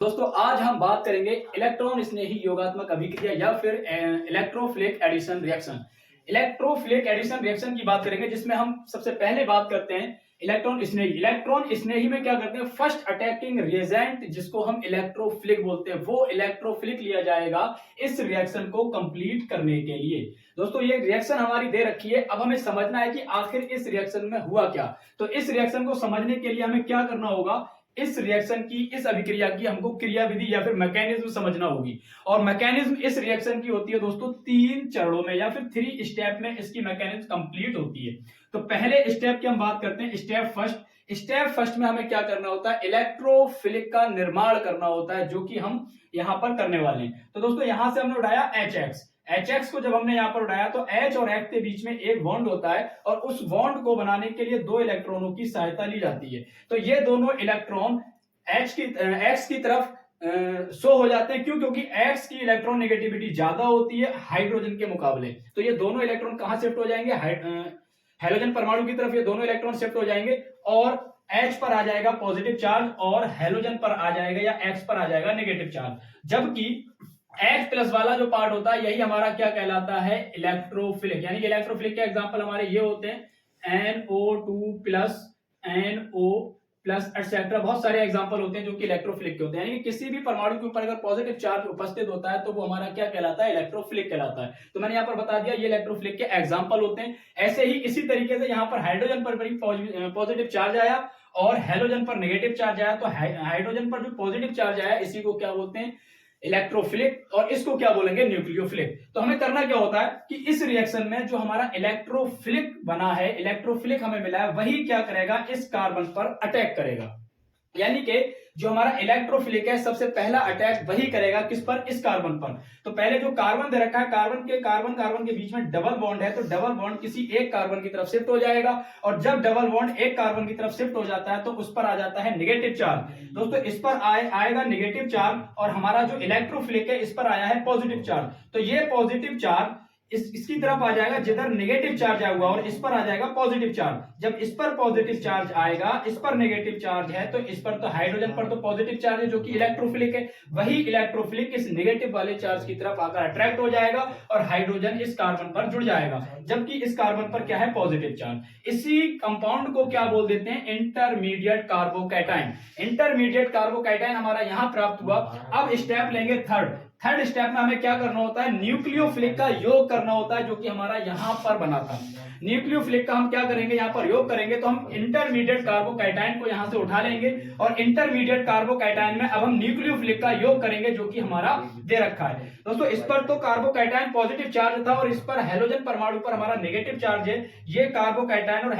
दोस्तों आज हम बात करेंगे इलेक्ट्रॉन स्नेही योगात्मक अभिक्रिया या फिर electrophilic addition reaction. Electrophilic addition reaction की बात करेंगे जिसमें हम सबसे पहले बात करते हैं इलेक्ट्रॉन स्नेही में क्या करते हैं, फर्स्ट अटैकिंग रिएजेंट जिसको हम इलेक्ट्रोफिलिक बोलते हैं वो इलेक्ट्रोफिलिक लिया जाएगा इस रिएक्शन को कंप्लीट करने के लिए। दोस्तों ये रिएक्शन हमारी दे रखी है, अब हमें समझना है कि आखिर इस रिएक्शन में हुआ क्या। तो इस रिएक्शन को समझने के लिए हमें क्या करना होगा, इस रिएक्शन की, इस अभिक्रिया की हमको क्रियाविधि या फिर मैकेनिज्म समझना होगी। और मैकेनिज्म इस रिएक्शन की होती है दोस्तों 3 चरणों में या फिर 3 स्टेप में इसकी मैकेनिज्म कंप्लीट होती है। तो पहले स्टेप की हम बात करते हैं, स्टेप फर्स्ट में हमें क्या करना होता है, इलेक्ट्रोफिलिक का निर्माण करना होता है जो कि हम यहां पर करने वाले हैं। तो दोस्तों यहां से हमने उठाया HX को जब हमने यहां पर उठाया तो H और F के बीच में एक बॉन्ड होता है और उस बॉन्ड को बनाने के लिए 2 इलेक्ट्रॉनों की सहायता ली जाती है। तो ये दोनों इलेक्ट्रॉन X की तरफ शो हो जाते हैं। क्यों? क्योंकि X की इलेक्ट्रॉन नेगेटिविटी ज्यादा होती है हाइड्रोजन के मुकाबले। तो ये दोनों इलेक्ट्रॉन कहां शिफ्ट हो जाएंगे, हेलोजन परमाणु की तरफ ये दोनों इलेक्ट्रॉन शिफ्ट हो जाएंगे और H पर आ जाएगा पॉजिटिव चार्ज और हेलोजन पर आ जाएगा या X पर आ जाएगा नेगेटिव चार्ज। जबकि H प्लस वाला जो पार्ट होता है यही हमारा क्या कहलाता है, इलेक्ट्रोफिलिक। यानी कि इलेक्ट्रोफिलिक के एग्जांपल हमारे ये होते हैं NO2 plus NO plus etcetera. बहुत सारे एग्जांपल होते हैं जो कि इलेक्ट्रोफिलिक के होते हैं। यानी कि किसी भी परमाणु के ऊपर अगर पॉजिटिव चार्ज उपस्थित होता है तो वो हमारा क्या कहलाता है, इलेक्ट्रोफिलिक कहलाता है। तो मैंने यहाँ पर बता दिया ये इलेक्ट्रोफिलिक के एग्जांपल होते हैं। ऐसे ही इसी तरीके से यहाँ पर हाइड्रोजन पर भी पॉजिटिव चार्ज आया और हेलोजन पर नेगेटिव चार्ज आया। तो हाइड्रोजन पर जो पॉजिटिव चार्ज आया इसी को क्या बोलते हैं, इलेक्ट्रोफिलिक, और इसको क्या बोलेंगे, न्यूक्लियोफिलिक। तो हमें करना क्या होता है कि इस रिएक्शन में जो हमारा इलेक्ट्रोफिलिक बना है, इलेक्ट्रोफिलिक हमें मिला है, वही क्या करेगा, इस कार्बन पर अटैक करेगा। यानी कि जो हमारा इलेक्ट्रोफिलिक है सबसे पहला अटैक वही करेगा किस पर, इस कार्बन पर। तो पहले जो कार्बन दे रखा है, कार्बन के बीच में डबल बॉन्ड है, तो डबल बॉन्ड किसी एक कार्बन की तरफ शिफ्ट हो जाएगा और जब डबल बॉन्ड एक कार्बन की तरफ शिफ्ट हो जाता है तो उस पर आ जाता है नेगेटिव चार्ज। दोस्तों इस पर आएगा नेगेटिव चार्ज और हमारा जो इलेक्ट्रोफिलिक है इस पर आया है पॉजिटिव चार्ज। तो ये पॉजिटिव चार्ज इसकी तरफ आ जाएगा जिधर नेगेटिव चार्ज आया हुआ और इस पर आ जाएगा पॉजिटिव चार्ज। जब इस पर पॉजिटिव चार्ज आएगा, इस पर नेगेटिव चार्ज है, तो इस पर तो हाइड्रोजन पर तो पॉजिटिव चार्ज है जो कि इलेक्ट्रोफिलिक है, वही इलेक्ट्रोफिलिक इस नेगेटिव वाले चार्ज की तरफ आकर अट्रैक्ट हो जाएगा और हाइड्रोजन इस कार्बन पर जुड़ जाएगा, जबकि इस कार्बन पर क्या है, पॉजिटिव चार्ज। इसी कंपाउंड को क्या बोल देते हैं, इंटरमीडिएट कार्बोकैटायन। इंटरमीडिएट कार्बोकैटायन हमारा यहां प्राप्त हुआ। अब स्टेप लेंगे थर्ड स्टेप में हमें क्या करना होता है, न्यूक्लियोफिलिक का योग करना होता है जो कि हमारा यहां पर बना था। न्यूक्लियोफिलिक का हम क्या करेंगे, यहां पर योग करेंगे। तो हम इंटरमीडिएट कार्बोकैटायन को यहां से उठा लेंगे और इंटरमीडिएट कार्बोकैटायन में अब हम न्यूक्लियोफिलिक का योग करेंगे जो कि हमारा दे रखा है। दोस्तों इस पर तो कार्बोकैटायन पॉजिटिव चार्ज था और इस पर हेलोजन परमाणु पर हमारा नेगेटिव चार्ज है। ये कार्बोकैटायन और